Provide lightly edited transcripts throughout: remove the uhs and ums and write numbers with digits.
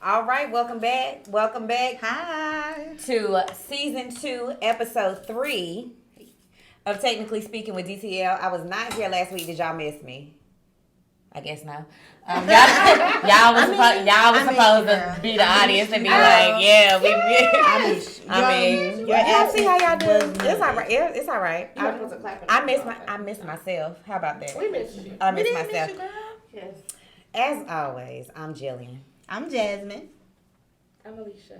All right, welcome back. Welcome back. Hi. To season 2, episode 3 of Technically Speaking with DTL. I was not here last week. Did y'all miss me? I guess no. Y'all was supposed to be the audience and be like, yeah, we miss. Y'all see how y'all do? It's all right. It's all right. I miss myself. How about that? We miss you. I miss myself. Yes. As always, I'm Jillian. I'm Jasmine. I'm Alesheia.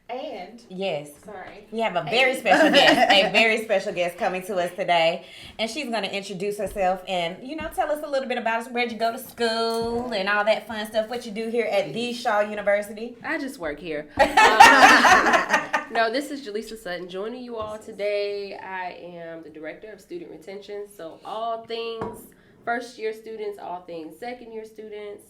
And yes, sorry, we have a very special guest, a very special guest coming to us today, and she's going to introduce herself and tell us a little bit about where'd you go to school and all that fun stuff. What you do here at the Shaw University? I just work here. No, this is Jalesa Sutton joining you all today. I am the director of student retention, so all things first year students, all things second year students.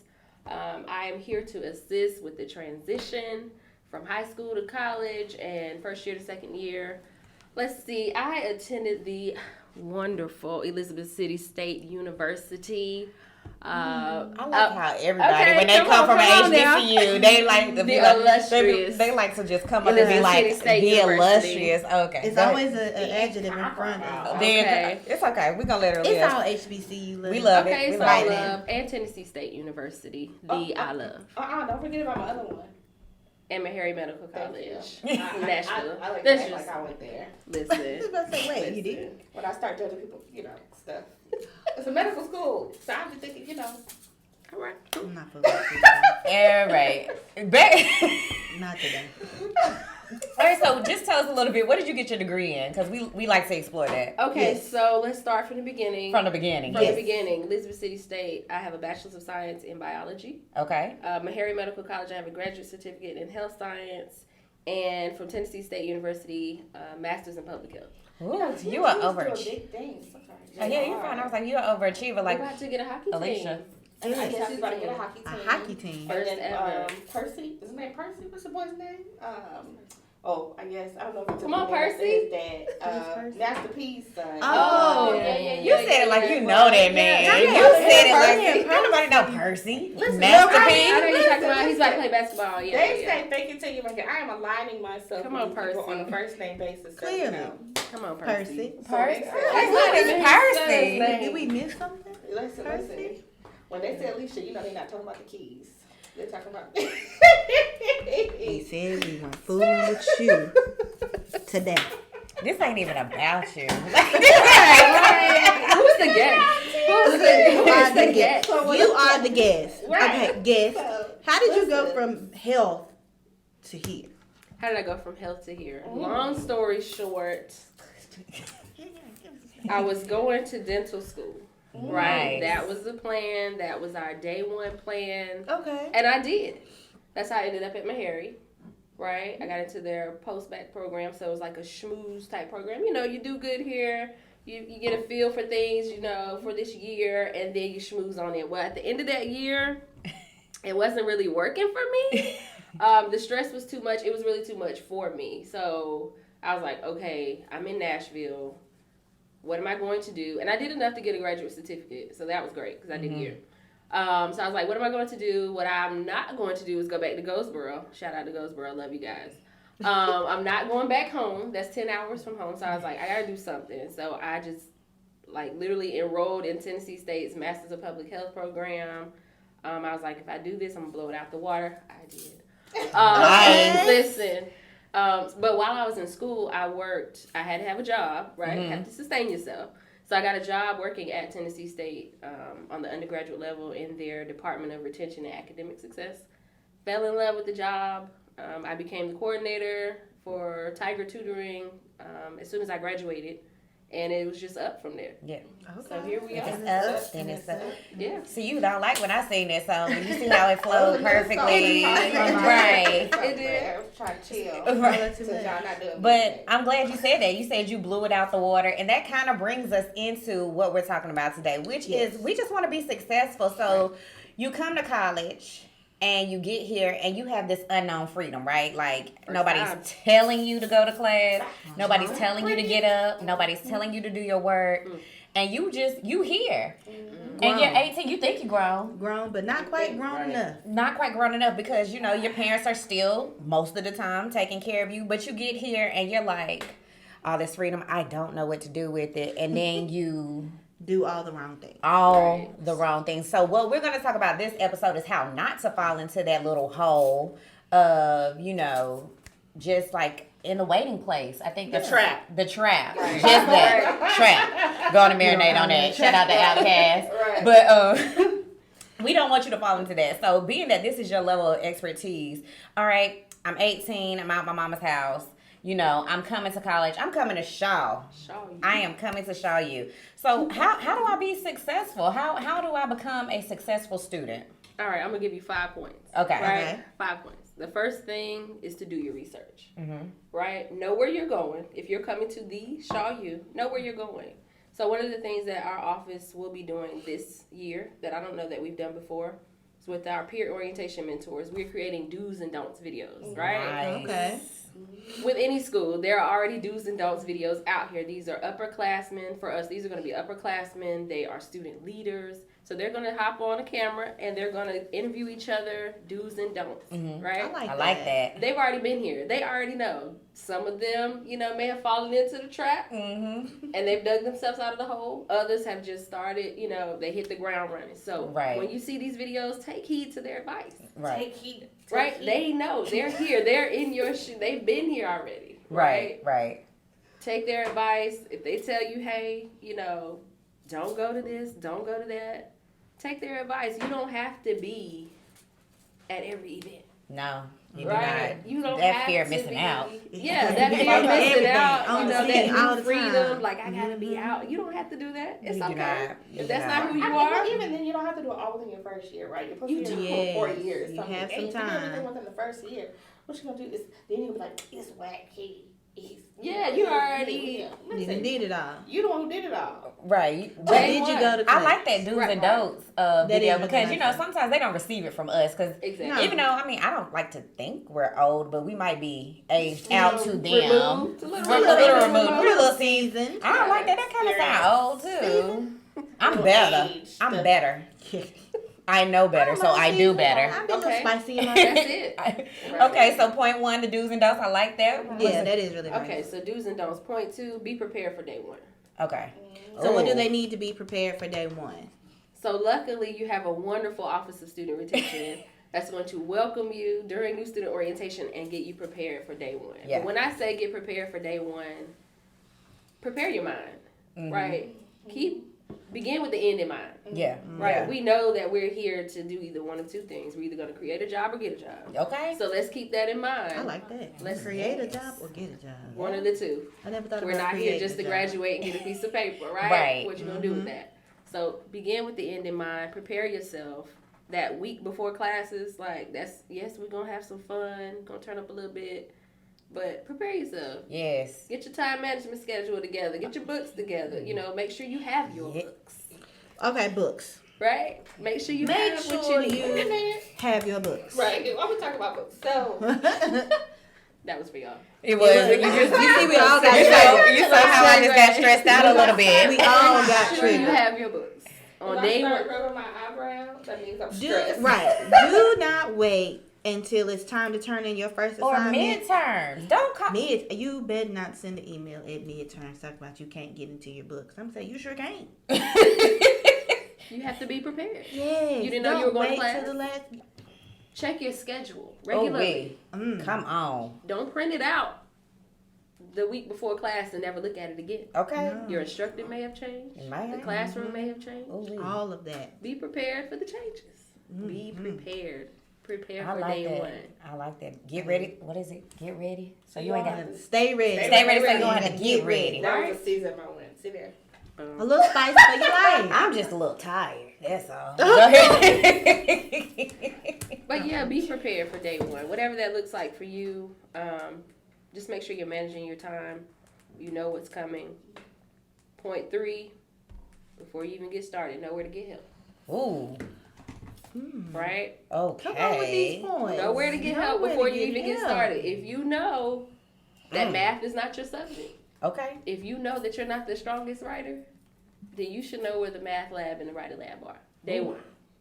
I am here to assist with the transition from high school to college and first year to second year. Let's see, I attended the wonderful Elizabeth City State University. I like how everybody, when they come from an HBCU, they like to be illustrious. They like to just come up and be like the illustrious. Okay, it's always an adjective in front of it. Okay, it's okay. We're gonna let her live. It's all HBCU. We love it. Okay, we so I love and Tennessee State University. I love. Don't forget about my other one. And Meharry Medical College, Nashville. I like That's that. just, Like I went there. Listen. I was about to say, wait, you did? When I start judging people, stuff. It's a medical school, so I'm just thinking, All right. I'm not for that. All right. Not today. All right, so just tell us a little bit. What did you get your degree in? Because we like to explore that. Okay, Yes. so let's start from the beginning. From the beginning. From Yes. the beginning, Elizabeth City State, I have a Bachelor's of Science in Biology. Okay. Meharry Medical College, I have a graduate certificate in Health Science. And from Tennessee State University, Master's in Public Health. Ooh, you are overachiever. Big things. Oh, yeah, you're fine. I was like, you're an overachiever. Like, we're about to get a hockey Alesheia. team. And I guess she's about to get a hockey team. A hockey team. First And then ever. Percy, isn't that Percy? What's the boy's name? I guess I don't know if it's Come on, Percy. His dad, Master P's son. Oh, yeah. yeah. You said it like you know that man. Yeah, You said it like nobody know Percy. Listen, Master I P. know you're talking about. He's about to play basketball. Yeah. They say fake it till you make it. I am aligning myself Come on, with people Percy. on a first name basis. So, Clearly. Come on, Percy. Percy. That's That's not even Percy. Did we miss something? Listen. Percy? When they say Alesheia, they're not talking about the keys. They're talking about. He said we weren't fooling with you today. This ain't even about you. Who's the guest? You are the guest. So what You is are that? the guest. Right. Okay, guest. So, How did you go listen. from health to here? How did I go from health to here? Long story short, I was going to dental school. Right. Nice. That was the plan. That was our day one plan. Okay. And I did. That's how I ended up at Meharry. Right. I got into their post-bac program. So it was like a schmooze type program. You do good here. You get a feel for things, for this year. And then you schmooze on it. Well, at the end of that year, it wasn't really working for me. The stress was too much. It was really too much for me. So I was like, okay, I'm in Nashville. What am I going to do? And I did enough to get a graduate certificate. So that was great because I did a year. So I was like, what am I going to do? What I'm not going to do is go back to Goldsboro. Shout out to Goldsboro. Love you guys. I'm not going back home. That's 10 hours from home. So I was like, I got to do something. So I just literally enrolled in Tennessee State's Masters of Public Health program. I was like, if I do this, I'm going to blow it out the water. I did. Nice. Listen. But while I was in school, I had to have a job, right? Mm-hmm. Have to sustain yourself. So I got a job working at Tennessee State on the undergraduate level in their Department of Retention and Academic Success. Fell in love with the job. I became the coordinator for Tiger Tutoring as soon as I graduated. And it was just up from there. Yeah. So here we If are. it's up, then it's up. Yeah. See, you don't like when I sing that song. You see how it flowed perfectly. Right. It did. Try to chill. Right. Since y'all not doing But music. I'm glad you said that. You said you blew it out the water. And that kind of brings us into what we're talking about today, which is we just want to be successful. So you come to college and you get here and you have this unknown freedom, right? Like nobody's telling you to go to class. Nobody's telling you to get up. Nobody's telling you to do your work. and you here. Grown. And you're 18, you think you're grown. Grown, but not quite grown enough. Not quite grown enough because, you know, your parents are still, most of the time, taking care of you. But you get here and you're like, all this freedom, I don't know what to do with it. And then you Do all the wrong things. the wrong things. So what we're going to talk about this episode is how not to fall into that little hole of, you know, just like in the waiting place. I think The trap. The trap. Right. Just that trap. Going to marinate on that. Shout out to Outcast. Right. But we don't want you to fall into that. So being that this is your level of expertise, all right, I'm 18, I'm out my mama's house. You know, I'm coming to college. I'm coming to Shaw. I am coming to Shaw U. So how do I be successful? How do I become a successful student? All right, I'm going to give you 5 points. Okay. Right? Okay. 5 points. The first thing is to do your research. Mm-hmm. Right? Know where you're going. If you're coming to the Shaw U, know where you're going. So one of the things that our office will be doing this year that I don't know that we've done before is with our peer orientation mentors, we're creating do's and don'ts videos, right? Nice. Okay. With any school, there are already do's and don'ts videos out here. These are upperclassmen. For us, these are going to be upperclassmen. They are student leaders. So they're going to hop on a camera and they're going to interview each other, do's and don'ts, right? I like that. They've already been here. They already know. Some of them, you know, may have fallen into the trap Mm-hmm. and they've dug themselves out of the hole. Others have just started, you know, they hit the ground running. So Right. when you see these videos, take heed to their advice. Right. Take heed. Right? They know. They're here. They're in your shoe. They've been here already. Right. Right. Take their advice. If they tell you, hey, you know, don't go to this, don't go to that, take their advice. You don't have to be at every event. No, you do Right? not. You don't That have fear of to missing be, out. Yeah, that fear Yeah, of missing everything. out. On You the know, scene that all new the freedom. time. Like, I gotta be out. You don't have to do that. It's You do okay. not. You If do that's not who you I mean, are, well, even then, you don't have to do it all within your first year, right? You're supposed You to do. do it for 4 Yes, years. you Something. have some And if you do time. everything within the first year, what you gonna do is then you'll be like, it's wacky. Yeah, you already- You Listen, did it all. you the one who did it all. Right. Where Day did you one. go to class? I like that do's Right, and right. don'ts That video is because, you know, nice. sometimes they don't receive it from us because exactly. No. even though, I mean, I don't like to think we're old, but we might be aged out to them. Removed. A We're little a little removed. removed. We're a little seasoned. I don't like that. That kind of sound old too. I'm better. Aged. I'm better. I know better, so I do better. I've been a Okay. little spicy in my That's it. Right. Okay, so point one, the do's and don'ts. I like that. Yeah, that is really nice. Okay, so do's and don'ts. Point 2, be prepared for day 1. Okay. So what do Ooh. they need to be prepared for day one? So luckily, you have a wonderful Office of Student Retention that's going to welcome you during new student orientation and get you prepared for day 1. Yeah. But when I say get prepared for day 1, prepare your mind, Mhm. right? Begin with the end in mind, Yeah. right? Yeah. We know that we're here to do either one of two things. We're either going to create a job or get a job. Okay. So let's keep that in mind. I like that. Let's- create a job or get a job. One of the two. I never thought We're about not here creating just a to job. graduate and get a piece of paper, right? Right. What you gonna do with that? So begin with the end in mind. Prepare yourself. That week before classes, like yes, we're gonna have some fun. Gonna turn up a little bit, but prepare yourself. Yes. Get your time management schedule together. Get your books together. You know, make sure you have your Yeah. books, Okay, books. right? Make sure you Make have sure what you need. you have your books. Right. Why we talking about books? So That was for y'all. It was. You see, we all got You triggered. saw how I just got stressed out a little bit. We all got Make sure you triggered. have your books on when day I start one. rubbing my eyebrows, that means I'm Do, stressed. right. Do not wait until it's time to turn in your first Or assignment. midterms. Don't call. You better not send an email at midterms talking about you can't get into your books. I'm saying you sure can't. You have to be prepared. Yes. You didn't know don't you were going to wait class? till the last. Check your schedule Oh, regularly. wait. Come on. Don't print it out the week before class and never look at it again. Okay. No. Your instructor may have changed. It might The have. classroom may have changed. Oh, wait. All of that. Be prepared for the changes. Be Mhm. prepared. Prepare I for like day that. 1. I like that. Get ready. What is it? Get ready. So you ain't got to Stay ready. stay ready. So you ready. don't have to get ready. That was a season moment. See there. A little spice for your life. I'm just a little tired. That's all. Go ahead. But yeah, be prepared for day 1. Whatever that looks like for you, just make sure you're managing your time. You know what's coming. Point 3, before you even get started, know where to get help. Ooh. Right? Okay. Come on with these points. Know where to get Know help where before to you even get help. started. If you know that Mm. math is not your subject, Okay. if you know that you're not the strongest writer, then you should know where the math lab and the writing lab are. Day one,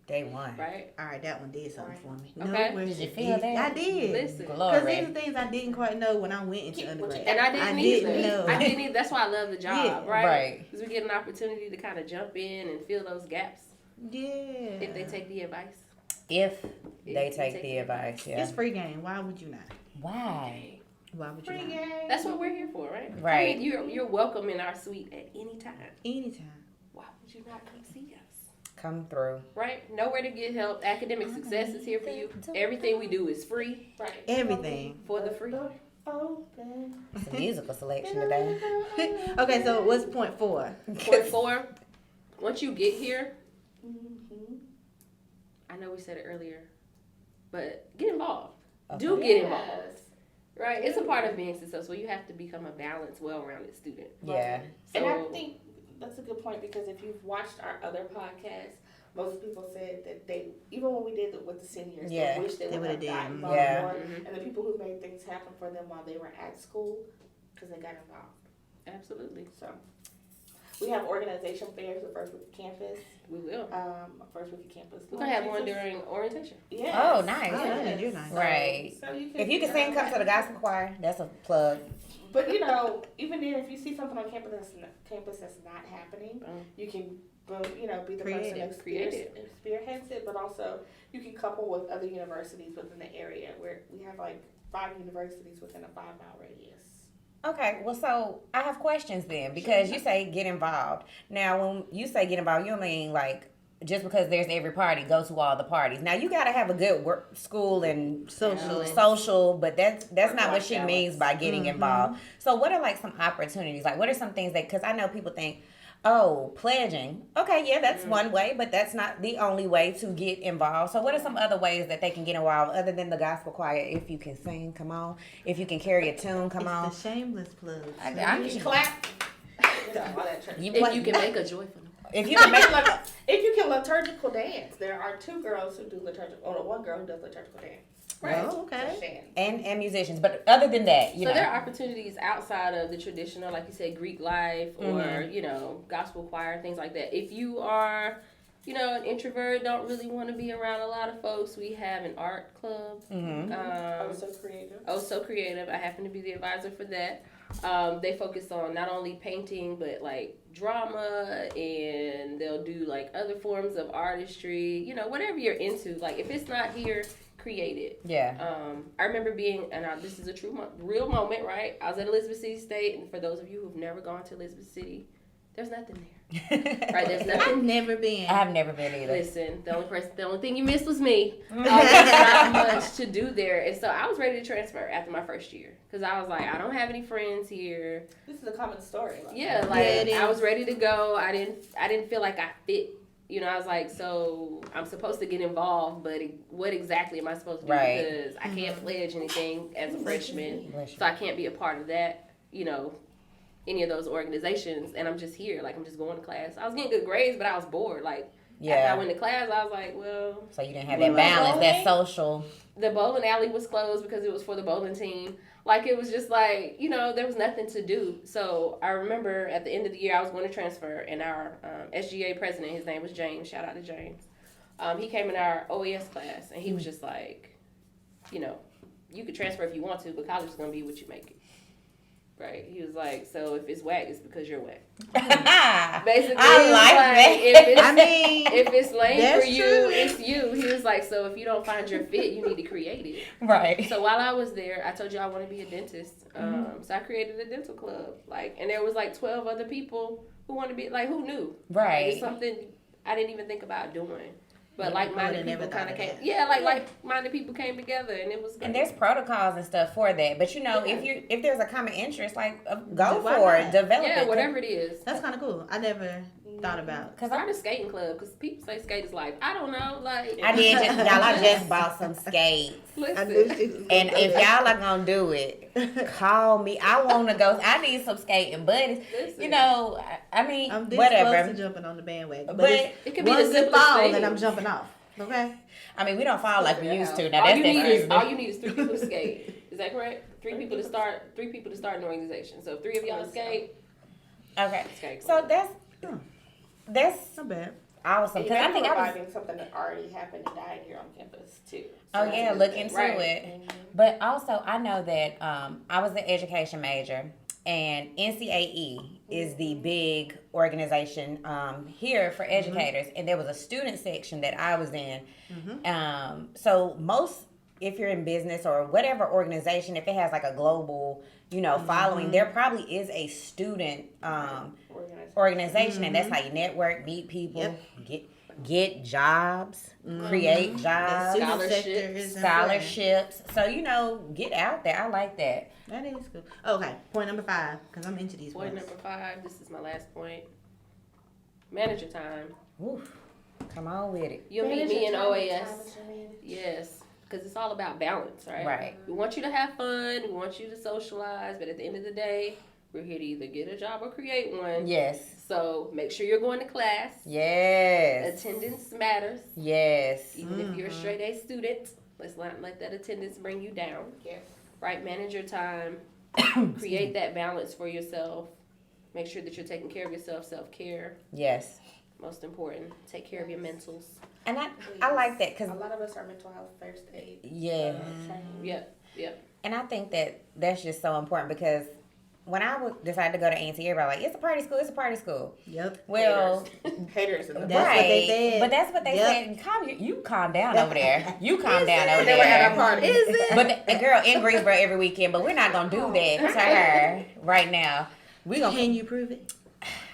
Day one. right? All right, that one did something for me. Okay. No, where Did is you it? feel that? I did. Listen. Because Glory. these are things I didn't quite know when I went into Keep- undergrad. And I didn't either. know. I didn't either. That's why I love the job, Yeah. right? Right. Because we get an opportunity to kind of jump in and fill those gaps Yeah. if they take the advice. If you they take the the advice, yeah. It's free game. Why would you not? Why? Why would you Free not? game. That's what we're here for, right? Right. I mean, you're welcome in our suite at any time. Anytime. Why would you not come see us? Come through. Right? Nowhere to get help. Academic success is here for you. Everything we do is free. Right. Everything. For the free. Open. It's a musical selection today. Okay, so what's point 4? Point 4, once you get here, Mhm. I know we said it earlier, but get involved. Okay. Do get Yes. involved. Right? It's a part of being successful. You have to become a balanced, well-rounded student. Yeah. So, And I think that's a good point because if you've watched our other podcasts, most people said that they, even when we did it with the seniors, Yeah. they wish they would would've have did. gotten involved Yeah. more. Mhm. And the people who made things happen for them while they were at school, because they got involved. absolutely. So we have organization fairs the first week of campus. We will. First week of campus. We're going to have one during orientation. Yes. Oh, nice. Oh, that is nice. Right. So you can, If you can sing, come to the gospel choir. That's a plug. But even then, if you see something on campus that's not happening, you can, be the person that spearheads it. But also, you can couple with other universities within the area where we have like 5 universities within a 5-mile radius. Okay, well, so I have questions then because you say get involved. Now, when you say get involved, you mean like just because there's every party, go to all the parties. Now, you got to have a good work, school and social, but that's not what she means by getting involved. So, what are like some opportunities? Like, what are some things that? Because I know people think, oh, pledging. Okay, yeah, that's one way, but that's not the only way to get involved. So what are some other ways that they can get involved other than the gospel choir? If you can sing, come on. If you can carry a tune, come on. It's the shameless plug. I'm You clap. All that church. If you can make a joyful noise. If you can make If you can liturgical dance, there are 2 girls who do liturgical, or 1 girl who does liturgical dance. Right. Oh, okay. Shan. and musicians, but other than that, So there are opportunities outside of the traditional, like you said, Greek life or, gospel choir, things like that. If you are, an introvert, don't really want to be around a lot of folks, we have an art club. So creative. Oh, so creative. I happen to be the advisor for that. They focus on not only painting, but like drama, and they'll do like other forms of artistry, whatever you're into. Like if it's not here, create it. Yeah. I remember being, and this is a real moment, right? I was at Elizabeth City State, and for those of you who've never gone to Elizabeth City, there's nothing there. Right? There's nothing. I've never been. I have never been either. Listen, the only thing you missed was me. There's not much to do there, and so I was ready to transfer after my first year because I was like, I don't have any friends here. This is a common story. Yeah, like I was ready to go. I didn't feel like I fit. I was like, so I'm supposed to get involved, but what exactly am I supposed to do? Right. Because I can't pledge anything as a freshman, so I can't be a part of that. Any of those organizations, and I'm just here, like I'm just going to class. I was getting good grades, but I was bored. Like after I went to class, I was like, well. So you didn't have that balance, that social. The bowling alley was closed because it was for the bowling team. Like it was just like there was nothing to do. So I remember at the end of the year I was going to transfer, and our SGA president, his name was James. Shout out to James. He came in our OES class, and he was just like, you could transfer if you want to, but college is going to be what you make it. Right, he was like, so if it's whack, it's because you're whack. Basically, I like that. If it's lame for you, true. it's you. He was like, so if you don't find your fit, you need to create it. Right. So while I was there, I told you I want to be a dentist. So I created a dental club, and there was 12 other people who wanted to be who knew? Right. It's something I didn't even think about doing. But like-minded people kind of came. That. Yeah, like-minded people came together, and it was great. And there's protocols and stuff for that. But if there's a common interest, go Why for not? it, develop it. Yeah, whatever it is. That's kind of cool. I never thought about. Cause I'm a skating club. Cause people say skate is life. I don't know. I did I just bought some skates. Listen. And if y'all are gonna do it, call me. I want to go. I need some skating buddies. Listen. I mean, I'm this whatever. close to jumping on the bandwagon, But it could be one the good simplest fall thing. and I'm jumping off. Okay. I mean, we don't fall like we used to. Now all that's you that need is season. all you need is 3 people to skate. Is that correct? 3 people to start. 3 people to start an organization. So if 3 of y'all skate. Okay. Skate. So That's Not bad. awesome. Because I think I was. reviving something that already happened and died here on campus too. Oh yeah, look into Right. it. Mhm. But also, I know that I was an education major, and NCAE is the big organization here for educators, and there was a student section that I was in. So most, if you're in business or whatever organization, if it has like a global, following, there probably is a student organization, and that's how you network, meet people, get jobs, create jobs, scholarships. So get out there. I like that. That is good. Okay, point number 5, because I'm into these Point points. number 5. This is my last point. Manage your time. Oof. Come on with it. You'll meet Manage me your in time with OAS. time that you manage. Yes, because it's all about balance, right? Right. We want you to have fun. We want you to socialize. But at the end of the day, we're here to either get a job or create one. Yes. So make sure you're going to class. Yes. Attendance matters. Yes. Even if you're a straight A student, let's not let that attendance bring you down. Yes. Right? Manage your time. Create that balance for yourself. Make sure that you're taking care of yourself. Self-care, Yes. most important. Take care of your mentals. And I like that because A lot of us are mental health first aid. yeah. Trained. Yep. And I think that that's just so important because when I decided to go to A&T, everybody like, it's a party school, it's a party school. Yep. Well, Haters in the That's right. what they said. But that's what they Yep. said. You calm down over there. You calm down over They were at our there. party. Is it? But the girl in Greensboro every weekend, but we're not going to do that to her right now. We gonna, Can you prove it?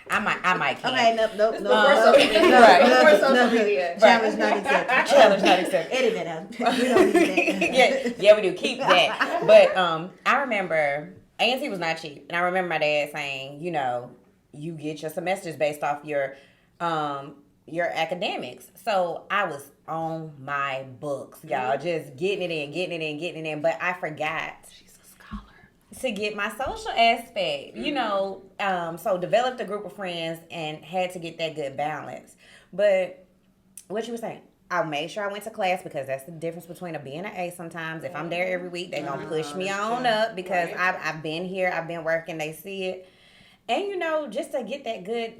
I might can. Okay, nope. Before social media. Right. Before social media. Challenge not accepted. Challenge not accepted. Edit that out. We don't need that. yeah, we do. Keep that. But I remember A&T was not cheap, and I remember my dad saying, you get your semesters based off your academics. So I was on my books, y'all, just getting it in. But I forgot. She's a scholar. To get my social aspect, so developed a group of friends and had to get that good balance. But what you were saying, I made sure I went to class because that's the difference between a B and an A sometimes. If I'm there every week, they're going to push me on up because I've been here, I've been working, they see it. And, just to get that good,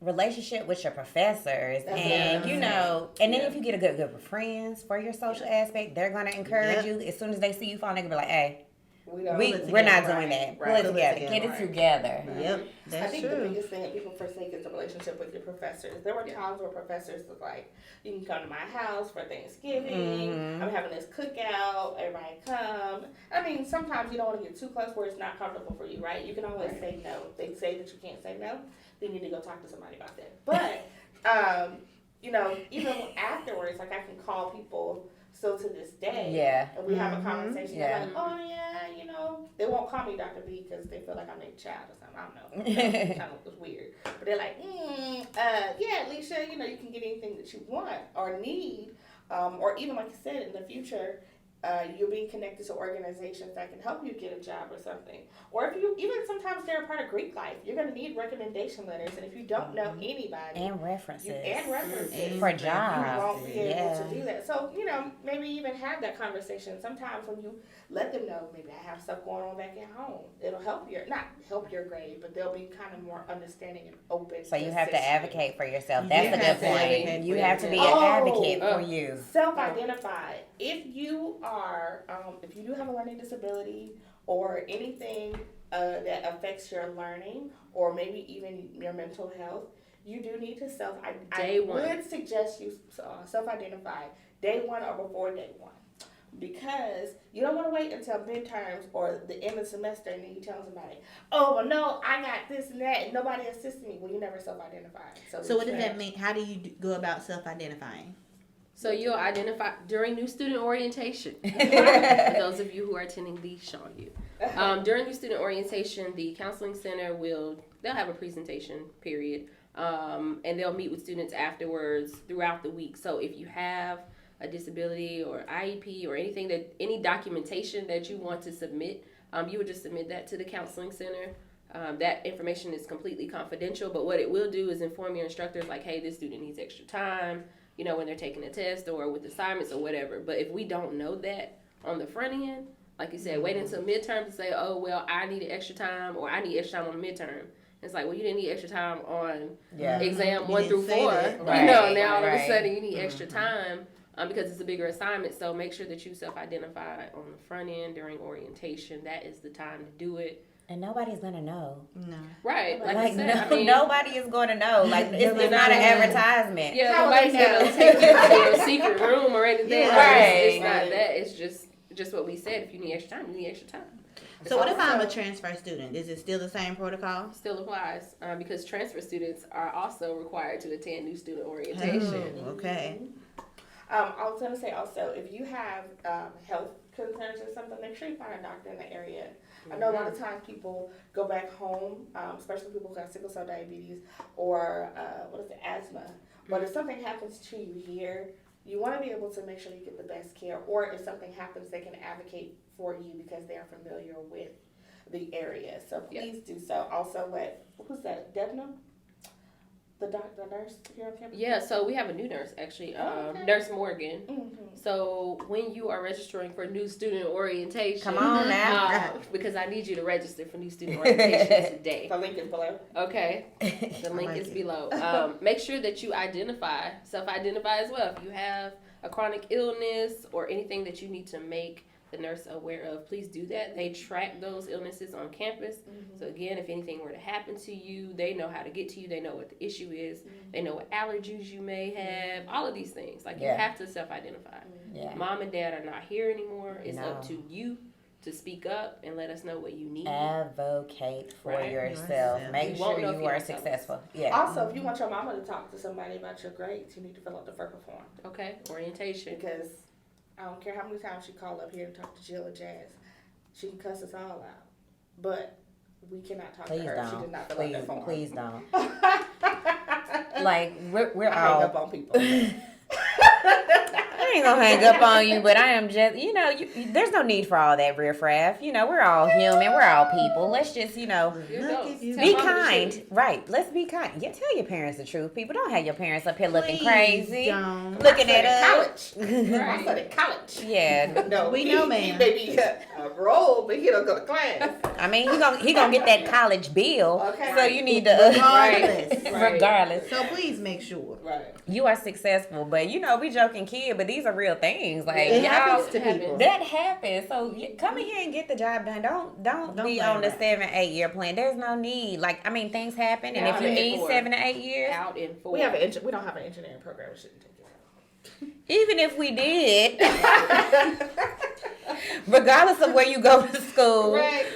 relationship with your professors. And, and then if you get a good group of friends for your social aspect, they're going to encourage you. As soon as they see you falling, they're going to be like, hey, we're not doing that. Pull it together. Get it together. Yep, I that's think the true. biggest thing that people forsake is the relationship with your professors. There were times where professors was like, you can come to my house for Thanksgiving. I'm having this cookout. Everybody come. I mean, sometimes you don't want to get too close where it's not comfortable for you, right? You can always say no. If they say that you can't say no, then you need to go talk to somebody about that. But, even afterwards, I can call people still to this day. Yeah. And we have a conversation. Yeah. They're like, oh, yeah, they won't call me Dr. B because they feel like I'm their child or something. I don't know. It kind of was weird. But they're like, Alesheia, you can get anything that you want or need. Or even like you said, in the future, you're being connected to organizations that can help you get a job or something. Or if even sometimes they're a part of Greek life, you're going to need recommendation letters. And if you don't know anybody. And references. For jobs. You won't be able to do that. So, maybe even have that conversation. Sometimes when you let them know, maybe I have stuff going on back at home. It'll not help your grade, but they'll be kind of more understanding and open. So you have to advocate for yourself. You That's a have good to point. advocate You for have to be an yourself. advocate for you. Self-identify. If you are, if you do have a learning disability or anything that affects your learning or maybe even your mental health, you do need to I would suggest you self-identify day one or before day one. Because you don't want to wait until midterms or the end of the semester and then you tell somebody, oh, well, no, I got this and that and nobody assisted me. Well, you never self-identified. So what does that mean? How do you go about self-identifying? So you'll identify during new student orientation. For those of you who are attending the Shaw U. During new student orientation, the counseling center they'll have a presentation period. And they'll meet with students afterwards throughout the week. So if you have a disability or IEP or any documentation that you want to submit, you would just submit that to the counseling center. That information is completely confidential, but what it will do is inform your instructors like, hey, this student needs extra time, when they're taking a test or with assignments or whatever. But if we don't know that on the front end, like you said, wait until midterm to say, oh, well, I needed extra time or I need extra time on the midterm. It's like, well, you didn't need extra time on Yeah. exam You 1 didn't through say 4. that. Right, You know, now all of a right. sudden you need extra time because it's a bigger assignment. So make sure that you self-identify on the front end during orientation. That is the time to do it. And nobody's gonna know. No. Right. Like Like I said, I mean, nobody is gonna know. Like it's Nobody not an knows. advertisement. yeah, How nobody's would they gonna know? take you to a secret room or anything. Yeah. Like, Right. It's not that. It's just what we said. If you need extra time, you need extra time. So what if I'm a transfer student? Is it still the same protocol? Still applies because transfer students are also required to attend new student orientation. Oh, okay. I was gonna say also, if you have health concerns or something, make sure you find a doctor in the area. I know a lot of times people go back home, especially people who have sickle cell diabetes or asthma. But if something happens to you here, you want to be able to make sure you get the best care. Or if something happens, they can advocate for you because they are familiar with the area. So please do so. Also, who's that? Debna? The nurse here on campus? Yeah, so we have a new nurse actually, okay. Nurse Morgan. Mm-hmm. So when you are registering for new student orientation, Come on now. because I need you to register for new student orientation today. The link is below. Okay, the link like is it. below. Make sure that you self-identify as well. If you have a chronic illness or anything that you need to make the nurse aware of, please do that. They track those illnesses on campus. Mm-hmm. So again, if anything were to happen to you, they know how to get to you. They know what the issue is. They know what allergies you may have. All of these things. Like you have to self-identify. Yeah. Mom and dad are not here anymore. It's No. up to you to speak up and let us know what you need. Advocate for Right. yourself. Yourself. Make You won't sure know if you you are don't tell us. successful. Yeah. Also, if you want your mama to talk to somebody about your grades, you need to fill out the FERPA form. Okay, orientation. Because I don't care how many times she called up here and talked to Jill or Jazz, she can cuss us all out. But we cannot talk Please to her. She don't. did not fill out that form. Please don't. Like we're I hang all. up on people. I ain't gonna hang up on you, but I am just, there's no need for all that riffraff. We're all human. We're all people. Let's just, You Look adults, if you- tell be mama the kind. truth. Right. Let's be kind. Yeah, tell your parents the truth. People, don't have your parents up here looking Please crazy. don't. Looking I at us. said college. I Right. said at college. Yeah. No, We he know, ma'am. may be enrolled, but he don't go to class. I mean, he gonna get that college bill. Okay. So you need to Regardless. Right. regardless. So please make sure. Right. You are successful, but we joking kid, but these are real things. Like It y'all, happens to happens. people. that happens. So come in here and get the job done. Don't be play on the around. 7-8 year plan. There's no need. Like things happen, and Yeah, if you I mean, need for- 7 to 8 years, Out in 4. We don't have an engineering program. We shouldn't take it. even if we did, regardless of where you go to school, Right.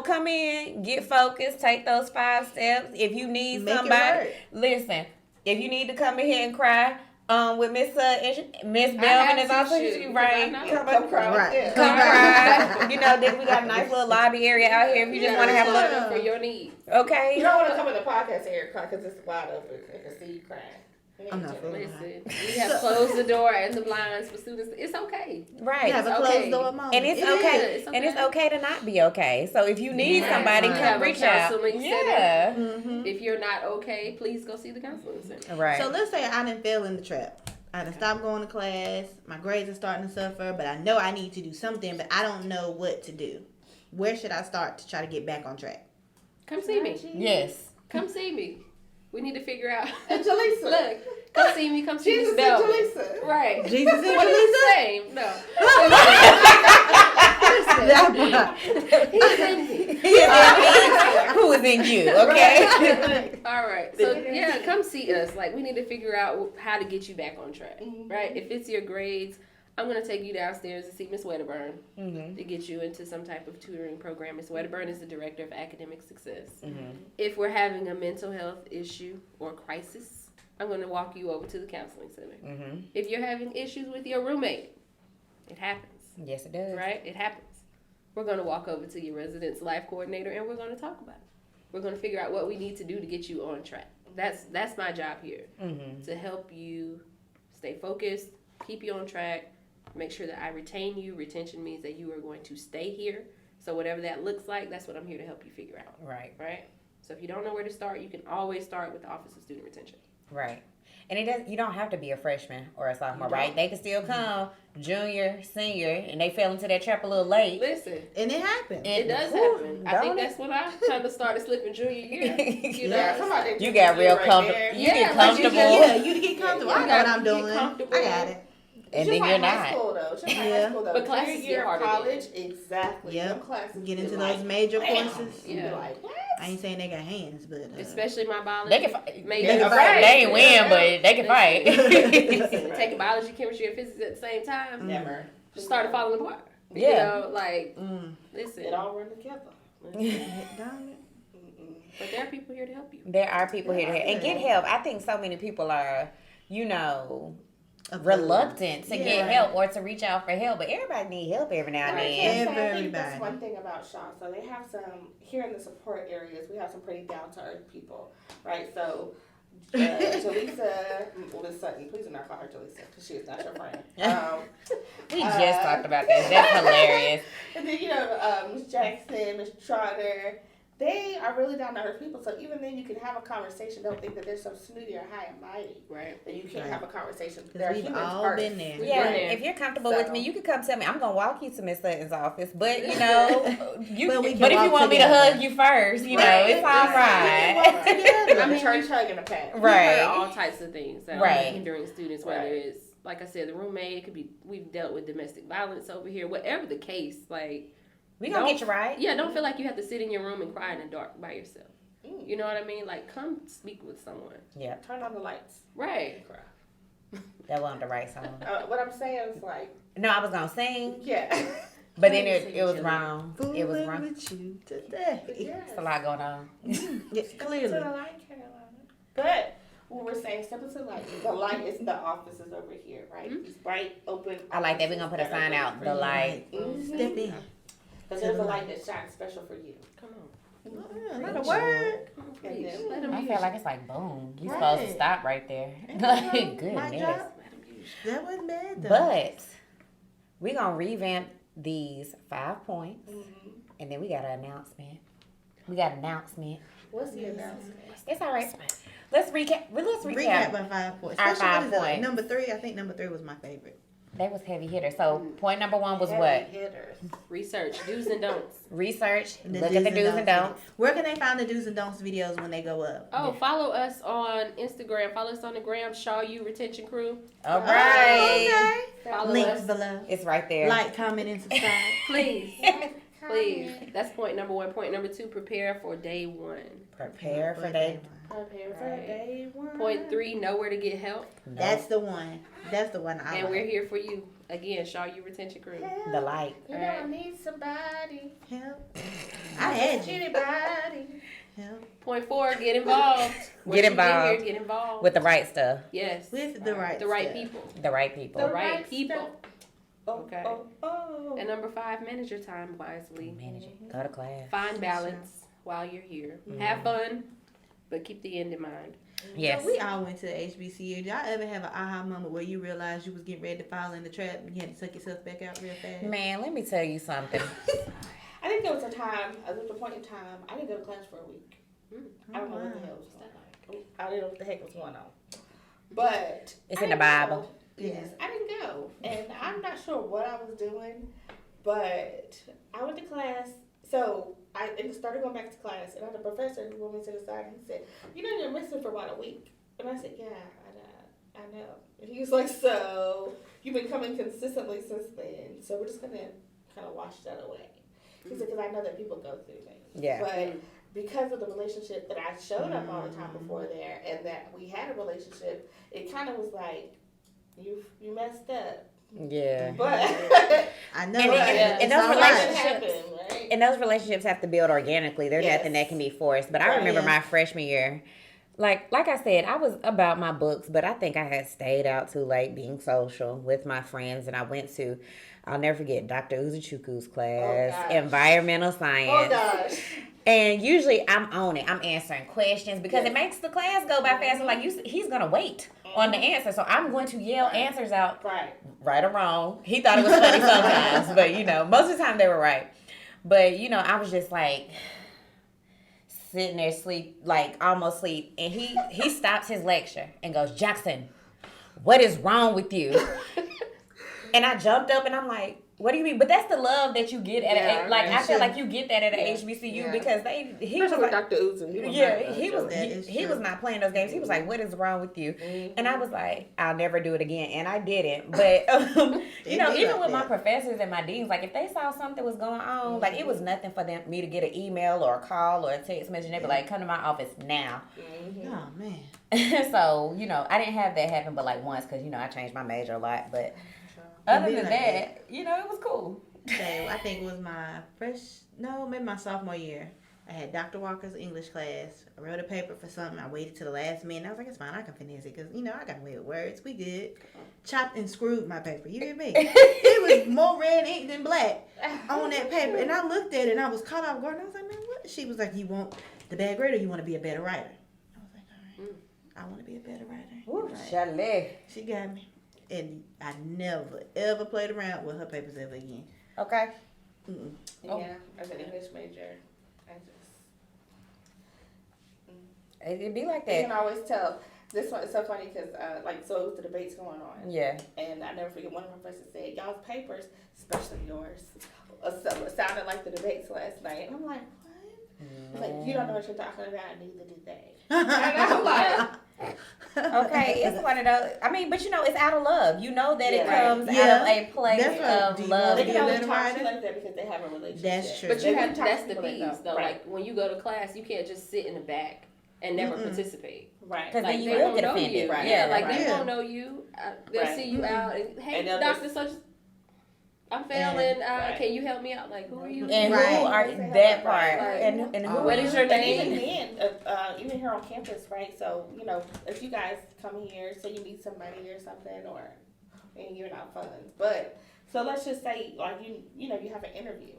come in, get focused, take those 5 steps. If you need Make it somebody, work. listen. If you need to come in here and cry, with Miss Belvin have is to also shoot, here, because right? I know. Come cry. Right. Yeah. Come cry. Then we got a nice little lobby area out here if you just want to have a love little. for your needs. You Okay. don't want to come in the podcast area and cry because it's wide open. I can see you crying. I'm not feeling Listen, we have closed the door and the blinds for students. It's okay. Right. You have a It's closed okay. door moment. And it's It okay. is. It's And it's okay. okay to not be okay. So if you need Yeah. somebody, Right. come Have a reach out. counseling Yeah. Mhm. If you're not okay, please go see the counseling center. Right. So let's say I didn't fail in the trap. I done stopped going to class. My grades are starting to suffer, but I know I need to do something, but I don't know what to do. Where should I start to try to get back on track? Come see me. Yes. Come see me. We need to figure out. And Jalesa. Look, come see me. Come see Jesus Miss and Belvin. Jalesa. Right. Jesus and What is the Jalesa? same? No. He's in me. Who is in you? Okay. All right. So yeah, come see us. Like we need to figure out how to get you back on track. Right. If it's your grades, I'm gonna take you downstairs to see Miss Wedderburn to get you into some type of tutoring program. Miss Wedderburn is the director of academic success. If we're having a mental health issue or crisis, I'm gonna walk you over to the counseling center. If you're having issues with your roommate, it happens. Yes, it does. Right? It happens. We're going to walk over to your residence life coordinator and we're going to talk about it. We're going to figure out what we need to do to get you on track. That's my job here, to help you stay focused, keep you on track, make sure that I retain you. Retention means that you are going to stay here. So whatever that looks like, that's what I'm here to help you figure out. Right. Right? So if you don't know where to start, you can always start with the Office of Student Retention. Right. And you don't have to be a freshman or a sophomore, right? They can still come junior, senior, and they fell into that trap a little late. Listen, and it happens. It does happen. I think that's when I kind of started slipping junior year. You know, you got real comfortable. You get comfortable. You get comfortable. I know what I'm doing. I got it. And then you're not. High school, though. But classes year get harder. College, exactly. Yep. Classes get into like, those major courses. Yeah. Like, what? I ain't saying they got hands, but especially my biology. They can fight. They can fight. They ain't win, but they can fight. Listen, taking biology, chemistry, and physics at the same time. Never. Just started falling apart. Yeah. You know, like, listen. It all run together. But there are people here to help you. There are people here to help. And get help. I think so many people are, reluctant to get help or to reach out for help. But everybody need help every now and then. I think that's one thing about Shaw. So they have some, here in the support areas, we have some pretty down-to-earth people, right? So Jalesa with Sutton, please do not call her Jalesa because she is not your friend. We just talked about this. That's hilarious. And then, Miss Jackson, Miss Trotter, they are really down to earth people. So even then, you can have a conversation. Don't think that they're so snooty or high and mighty. Right. That you can't have a conversation. Because we've all been there. Yeah. If you're comfortable with me, you can come tell me. I'm gonna walk you to Miss Sutton's office. But if you want me to hug you first, it's all right. I'm church hugging a pat. Right. We've heard all types of things that are hindering students, whether it's, like I said, the roommate. It could be, we've dealt with domestic violence over here. Whatever the case, like. We gonna get you right. Yeah, don't feel like you have to sit in your room and cry in the dark by yourself. You know what I mean? Like, come speak with someone. Yeah. Turn on the lights. Right. That wasn't the right song. What I'm saying is like. No, I was gonna sing. Yeah. But then it was wrong. It was wrong. With you today. It's a lot going on. Yes, clearly. But what we're saying, step into light. The light is the offices over here, right? These bright, open. I like that. We're gonna put a sign out. The light. Step in. Because there's a light that shines special for you. Come on. Not a word. And then, Let them I use feel you. like it's like boom. You're supposed to stop right there. Like, goodness. That wasn't bad though. But we're gonna revamp these 5 points, and then we got an announcement. what's the announcement? It's all right. Let's recap. Recap by 5 points. Our Especially 5 points. Number 3. I think number 3 was my favorite. They was heavy hitters. So point number 1 was Heavy what? hitters. Research, do's and don'ts. Research. Look at the do's and don'ts. Where can they find the do's and don'ts videos when they go up? Oh, follow us on Instagram. Follow us on the gram, Shaw U Retention Crew. All right. Okay. Follow Links us. below. It's right there. Like, comment, and subscribe. Please. Please. That's point number 1. Point number 2, prepare for day 1. Prepare for day. Prepare for day 1. Point 3, know where to get help. That's the one. That's the one I And like. we're here for you. Again, Shaw U Retention Crew. The light. You know, I need somebody. Help. I had you. Anybody. Help. Point 4, get involved. Once you involved. Get involved. With the right stuff. Yes. With the right stuff. People. The right people. The right people. Oh, Okay. Oh. And number 5, manage your time wisely. Manage it. Go to class. Find balance while you're here. Have fun, but keep the end in mind. Yes. So we all went to the HBCU. Did y'all ever have an aha moment where you realized you was getting ready to fall in the trap and you had to suck yourself back out real fast? Man, let me tell you something. I think there was a time, there was a point in time, I didn't go to class for a week. I don't know what the hell was going on. I didn't know what the heck was going on. But It's I in the didn't Bible. go. Yes, I didn't go. And I'm not sure what I was doing, but I went to class. So I started going back to class, and I had a professor who pulled me to the side, and he said, "You know, you're missing for about a week." And I said, "Yeah, I know." And he was like, "So you've been coming consistently since then, so we're just gonna kind of wash that away." He said, "Because I know that people go through things." Yeah. But because of the relationship that I showed up all the time before there, and that we had a relationship, it kind of was like, you messed up. Yeah. But I know. And those relationships, happen, right? and those relationships have to build organically. They're Yes. nothing that can be forced. But I remember my freshman year, like I said, I was about my books, but I think I had stayed out too late being social with my friends, and I went to, I'll never forget, Dr. Uzuchukwu's class, environmental science. Oh gosh. And usually I'm on it. I'm answering questions because it makes the class go by faster. Like he's gonna wait on the answer, so I'm going to yell answers out, right or wrong. He thought it was funny sometimes, but most of the time they were right. But I was just like sitting there sleep, like almost sleep, and he stops his lecture and goes, Jackson, what is wrong with you? And I jumped up and I'm like, what do you mean? But that's the love that you get at I feel like you get that at a HBCU because he was like Dr. Uzun. He was not playing those games. He was like, what is wrong with you? And I was like, I'll never do it again, and I didn't. But even with my professors and my deans, like if they saw something was going on, like it was nothing for me to get an email or a call or a text message. They'd be like, come to my office now. Oh man. So I didn't have that happen, but like once because I changed my major a lot, but. Other than that, it was cool. So I think it was maybe my sophomore year. I had Dr. Walker's English class. I wrote a paper for something. I waited till the last minute. I was like, it's fine. I can finesse it because, I got away with words. We good. Chopped and screwed my paper. You hear me? It was more red ink than black on that paper. And I looked at it and I was caught off guard. And I was like, man, what? She was like, you want the bad grade or you want to be a better writer? I was like, all right. I want to be a better writer. Ooh, Jalesa. She got me. And I never, ever played around with her papers ever again. Okay. Yeah, as an English major, It'd be like you that. can always tell. This one is so funny because, so it was the debates going on. Yeah. And I never forget, one of my professors said, y'all's papers, especially yours, sounded like the debates last night. And I'm like, what? He's like, you don't know what you're talking about, neither do they. And I'm like... Okay, it's one of those. I mean, but it's out of love. You know that it comes out of a place of love. They can only talk to you like that because they have a relationship. That's true. But that's the piece, though. Right. Like when you go to class, you can't just sit in the back and never participate. Right. Because like, then you will get offended. Right. Yeah, like they won't know you. They'll see you out and, hey, Dr. Such, I'm failing. Can you help me out? Like, who are you? And who are that part? And who? What is your name? And even then, even here on campus, right? So, if you guys come here, say you need somebody or something, and you're not funds. But, so let's just say, like, you have an interview.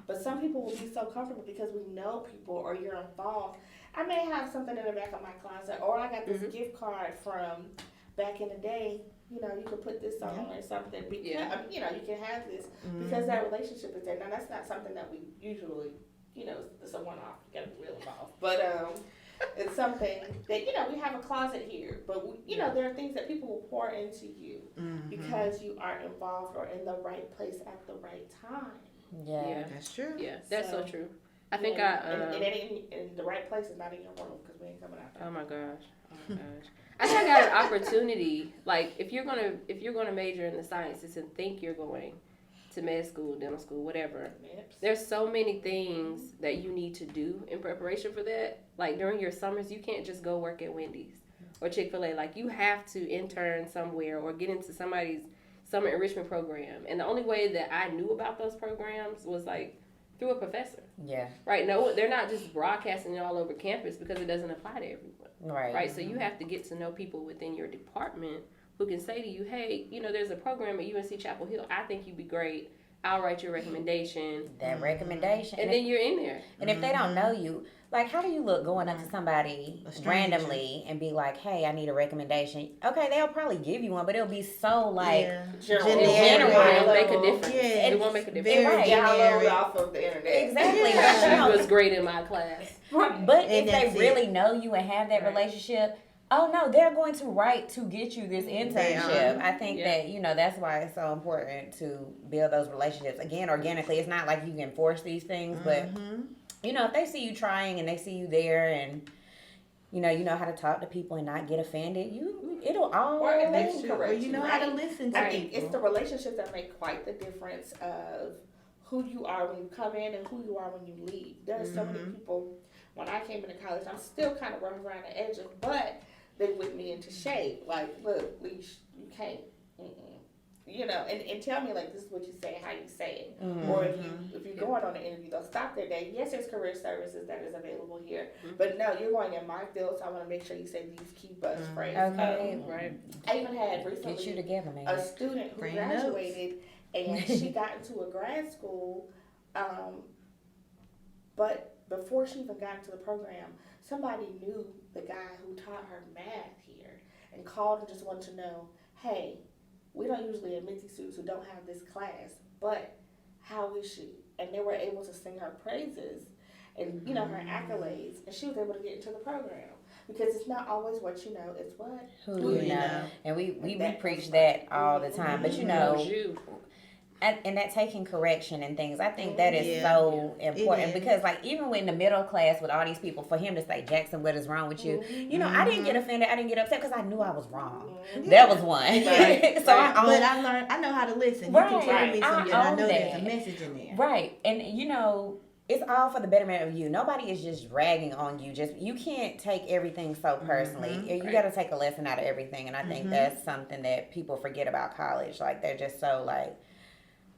But some people will be so comfortable because we know people or you're involved. I may have something in the back of my closet, or I got this gift card from back in the day. You can put this on or something. Because, you can have this because that relationship is there. Now, that's not something that we usually, it's a one-off. You got to reel them off. But it's something that, we have a closet here. But, there are things that people will pour into you because you are involved or in the right place at the right time. Yeah. That's true. Yeah, that's so true. I think and in the right place is not in your room because we ain't coming out there. Oh my gosh. I think I got an opportunity. Like if you're gonna major in the sciences and think you're going to med school, dental school, whatever, there's so many things that you need to do in preparation for that. Like during your summers, you can't just go work at Wendy's or Chick-fil-A. Like you have to intern somewhere or get into somebody's summer enrichment program. And the only way that I knew about those programs was like through a professor. Yeah. Right. No, they're not just broadcasting it all over campus because it doesn't apply to everyone. Right. Right. So you have to get to know people within your department who can say to you, hey, there's a program at UNC Chapel Hill. I think you'd be great. I'll write your recommendation. That recommendation. And then you're in there. And if they don't know you, like, how do you look going up to somebody randomly and be like, hey, I need a recommendation? Okay, they'll probably give you one, but it'll be so, like, general. It won't make a difference. Yeah, it won't make a difference. Right. Download off of the internet. Exactly. She was great in my class. But if they really know you and have that relationship, oh no, they're going to write to get you this internship. I think that, that's why it's so important to build those relationships. Again, organically, it's not like you can force these things, but, if they see you trying and they see you there and, you know how to talk to people and not get offended, it'll all... Or if they can correct you know how to listen to I think it's the relationships that make quite the difference of who you are when you come in and who you are when you leave. There are so many people, when I came into college, I'm still kind of rough around the edges, but... they whip me into shape. Like, look, Leash, you can't, and tell me, like, this is what you say, how you say it. Or if you're going on an interview, they'll stop their day. Yes, there's career services that is available here. But no, you're going in my field, so I want to make sure you say these key buzz phrases. Okay, right. I even had recently get you together, man. A student who graduated, and she got into a grad school, but before she even got into the program, somebody knew the guy who taught her math here and called and just wanted to know, hey, we don't usually admit these students who don't have this class, but how is she? And they were able to sing her praises. and you know her accolades, and she was able to get into the program because it's not always what you know, it's what Who you know. And we preach that all the time, but you Knows know, you. and that taking correction and things, I think that is so important because, like, even when the middle class with all these people, for him to say, Jackson, what is wrong with you? You know, I didn't get offended. I didn't get upset because I knew I was wrong. That was one. Right. So I learned. I know how to listen. You can tell me something. I know there's a message in there. Right, and you know, it's all for the betterment of you. Nobody is just ragging on you. Just you can't take everything so personally. You got to take a lesson out of everything, and I think that's something that people forget about college. Like they're just so like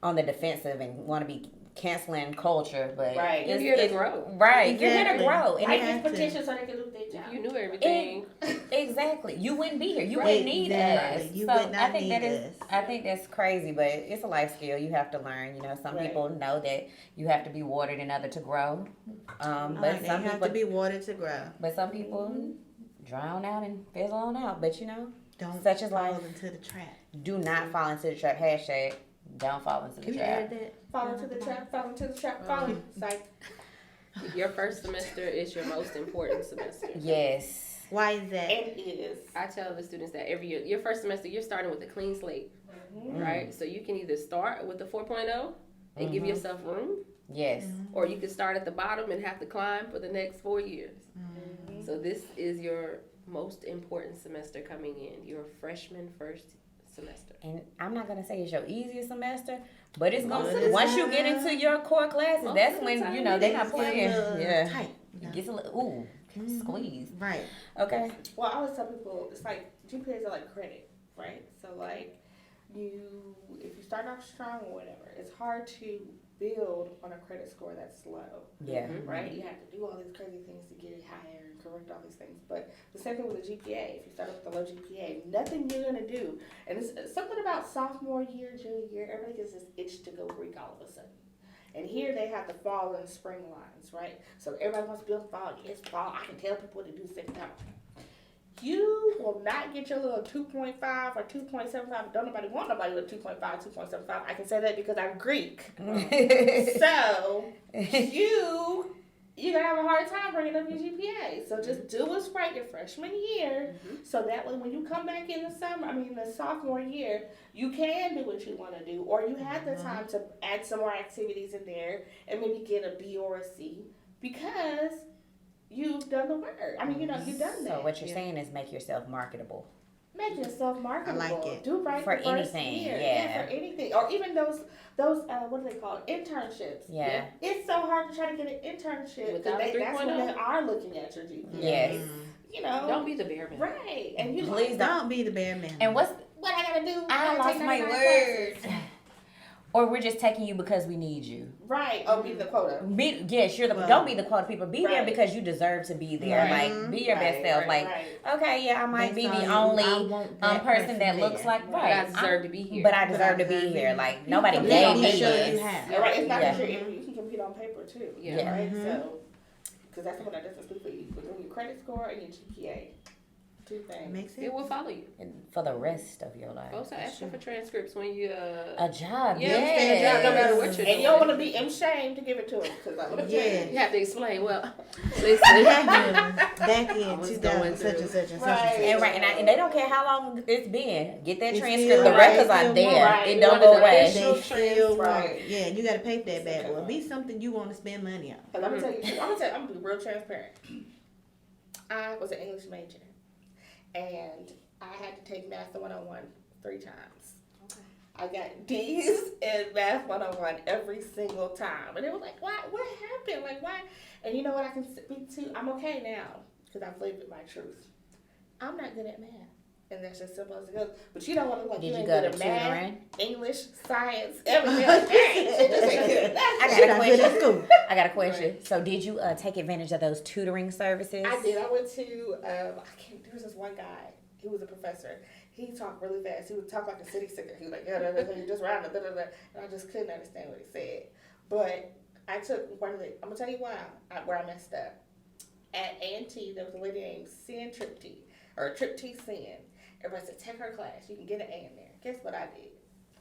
on the defensive and want to be canceling culture, but you're here to grow. Right, Exactly. you're here to grow. And I get petition so they can do their job. If you knew everything, exactly, you wouldn't be here. You wouldn't need us. You so would not I think need that is. us. I think that's crazy, but it's a life skill you have to learn. You know, some people know that you have to be watered in order to grow. But some you have people to be watered to grow. But some people drown out and fizzle on out. But you know, Don't such as fall life. into the trap. Do not fall into the trap. Hashtag don't fall into the You trap. heard that? Fall into the trap, fall into the trap, fall. Psych. your first semester is your most important semester. Yes. Why is that? It is. I tell the students that every year, your first semester, you're starting with a clean slate, right? So you can either start with the 4.0 and give yourself room, Yes. or you can start at the bottom and have to climb for the next 4 years. So this is your most important semester coming in, your freshman first semester. And I'm not gonna say it's your easiest semester, but it's Most gonna of the once you time. get into your core classes, Most that's of the when time you know it they're is. not playing. Yeah. Tight. It gets a little squeeze. Right. Okay. Well, I always tell people it's like GPAs are like credit, right? So like if you start off strong or whatever, it's hard to build on a credit score that's low, Yeah. right? You have to do all these crazy things to get it higher and correct all these things. But the same thing with a GPA. If you start off with a low GPA, nothing you're gonna do. And it's something about sophomore year, junior year. Everybody gets this itch to go Greek all of a sudden. And here they have the fall and spring lines, right? So everybody wants to build fall. Yes, fall. I can tell people what to do September. You will not get your little 2.5 or 2.75. Don't want nobody with 2.5, 2.75. I can say that because I'm Greek. So you're gonna have a hard time bringing up your GPA. So just do what's right your freshman year, so that way when you come back in the sophomore year, you can do what you want to do, or you have the time to add some more activities in there and maybe get a B or a C because you've done the work. I mean, you've done that. So what you're saying is make yourself marketable. Make yourself marketable. I like it. Do right For the first anything, year. yeah. For anything, or even those what do they call it? Internships. Yeah. It's so hard to try to get an internship Without because that's when 3.0. they are looking at your GPA. Yes. You know. Don't be the bear man. Right. And you Please Don't be the bear man. And what I gotta do? I gotta lost take my 99 words. classes. Or we're just taking you because we need you. Right. Oh, be the quota. Yes, you're the. Well, don't be the quota people. Be there right. because you deserve to be there. Right. Like be your best self. Like okay, yeah, I might be That's the all you- I only want that person that person looks there. like But right. I deserve to be here. But I deserve to be deserve here. to be Like nobody Let gave me me show this. you how. Yeah, right. It's not Yeah. just your interview. You can compete on paper too. Yeah. Right. Mhm. So, because that's what I difference between your credit score and your GPA. Two things. Makes sense. It will follow you. And for the rest of your life. Go to asking for transcripts when you A job. Yeah, yes. no matter what you're And doing. you don't want to be ashamed to give it to them because I'm gonna tell Yeah. you. You have to explain. Well, listen. Back in I was 2000, going such and through. such and such Right. and And such. right, and they don't care how long it's been. Get that It's transcript. still The right. records are Still there. right. It don't One go of the away. official They still want. Right. Yeah, you got to pay for that bad boy. Be something you want to spend money on. Because I'm gonna be real transparent. I was an English major, and I had to take Math 101 3 times. I got D's in Math 101 every single time. And it was like, why? What happened? Like, why? And you know what I can speak to? I'm okay now because I've lived my truth. I'm not good at math. And that's as simple as it goes. But you don't want to like, Did you you ain't go good to at math, tutoring? English, science, everything. Like, dang, shit just ain't good enough. I Shit, got a I good at question. school. I got a question. So did you take advantage of those tutoring services? I did. I went to, there was this one guy. He was a professor. He talked really fast. He would talk like a city singer. He was like, yeah, you just round it, and I just couldn't understand what he said. But I took one of the, I'm going to tell you where I messed up. At A&T, there was a lady named Sin Trip T, or Trip T Sin. Everybody said, take her class. You can get an A in there. Guess what I did?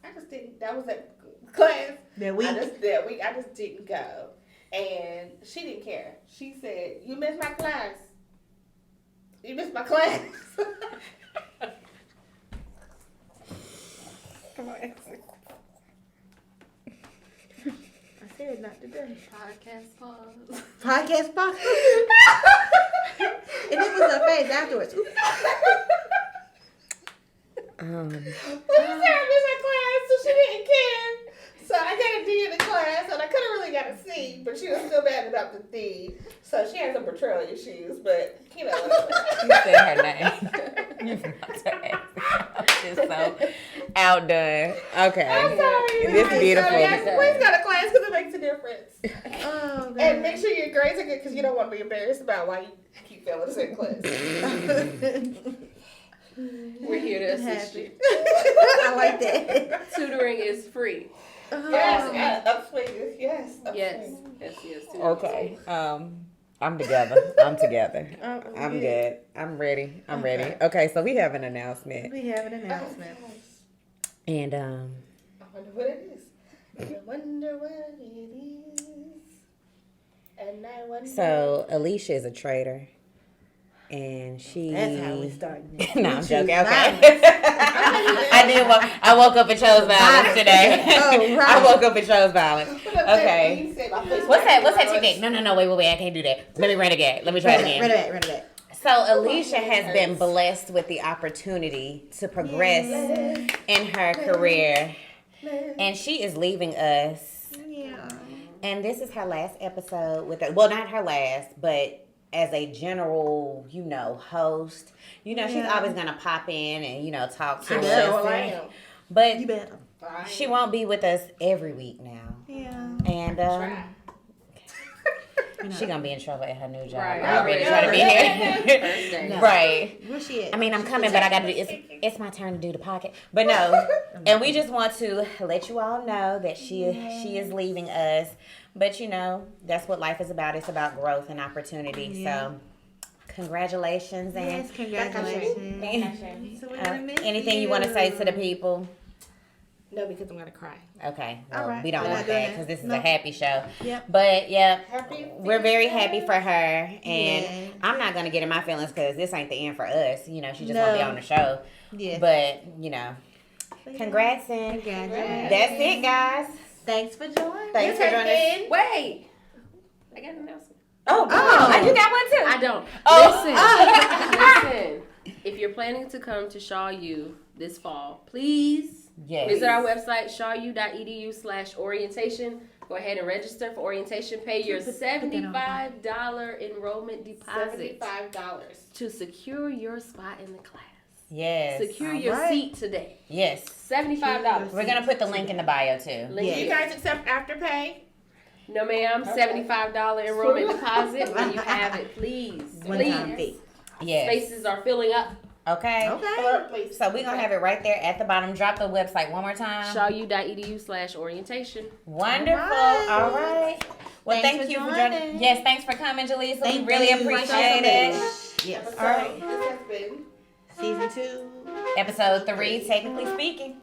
I just didn't, that was that class. That week. I just didn't go. And she didn't care. She said, "You missed my class. You missed my class." Come on. I said not today. Podcast pause. Podcast pause. And it was her face afterwards. Well, she said I missed my class, so she didn't care. So I got a D in the class, and I could have really got a C, but she was still mad about the D. So she had some betrayal issues, but you know. You said her name. You forgot to ask. She's so outdone. Okay. I'm sorry. This is beautiful. So yes, please go to class because it makes a difference. Oh, God. And make sure your grades are good because you don't want to be embarrassed about why you keep failing the same class. We're here to assist you. I like that. Tutoring is free. Yes, upswing. Yes. Upswing. Yes. Okay. I'm together. I'm together. I'm good. I'm ready. I'm ready. Okay, so we have an announcement. We have an announcement. And I wonder what it is. I wonder what it is. And I wonder. so Alesheia is a trader. And she. That's how we started. No, I'm joking. Okay. I woke up and chose violence today. Oh, right. I woke up and chose violence. Okay. What's that? What's that technique? technique? No. Wait. I can't do that. Let me renegade. Let me try it again. Renegade. So Alesheia has been blessed with the opportunity to progress in her career, and she is leaving us. Yeah. And this is her last episode with her. Well, not her last, but as a general, host. She's always gonna pop in and talk to us. But You better. she won't be with us every week now. Yeah. And she gonna be in trouble at her new job. Right. I already trying to be here. First day. No. Right. Where's she at? I mean, I'm coming, but I gotta do. It's my turn to do the pocket. But no, and we just want to let you all know that she is leaving us. But that's what life is about. It's about growth and opportunity. Yeah. So, congratulations and Yes, congratulations. So we're gonna miss anything you want to say to the people. No, because I'm gonna cry. Okay, well, All right. we don't We're want not doing that that. because this is No. a happy show. Yep. But yeah, Happy we're very happy for her, and Yeah. I'm not gonna get in my feelings because this ain't the end for us. She just want to be No. on the show. Yeah. But congrats and Congratulations. that's it, guys. Thanks for joining. Thanks for joining us. Wait. I got an announcement. Oh, you got one too. I don't. Oh. Listen. If you're planning to come to Shaw U this fall, please Yes. visit our website, shawu.edu/orientation. Go ahead and register for orientation. Pay your $75 enrollment deposit $75. to secure your spot in the class. Yes. Secure your right. seat today. Yes. $75. We're gonna put the link in the bio too. Link Yeah. Do you guys accept Afterpay? No, ma'am. $75 enrollment deposit. When you have it, please. One-time Please. fee. Yes. Spaces are filling up. Okay. Okay. Please. So we're gonna have it right there at the bottom. Drop the website one more time. shawu.edu/orientation. Wonderful. All All right. Well, Thanks thank for you for joining. joining. Yes, thanks for coming, Jalesa. We Thank really you. appreciate it. Yes. So, All right. this has been Season 2. Episode 3, technically speaking.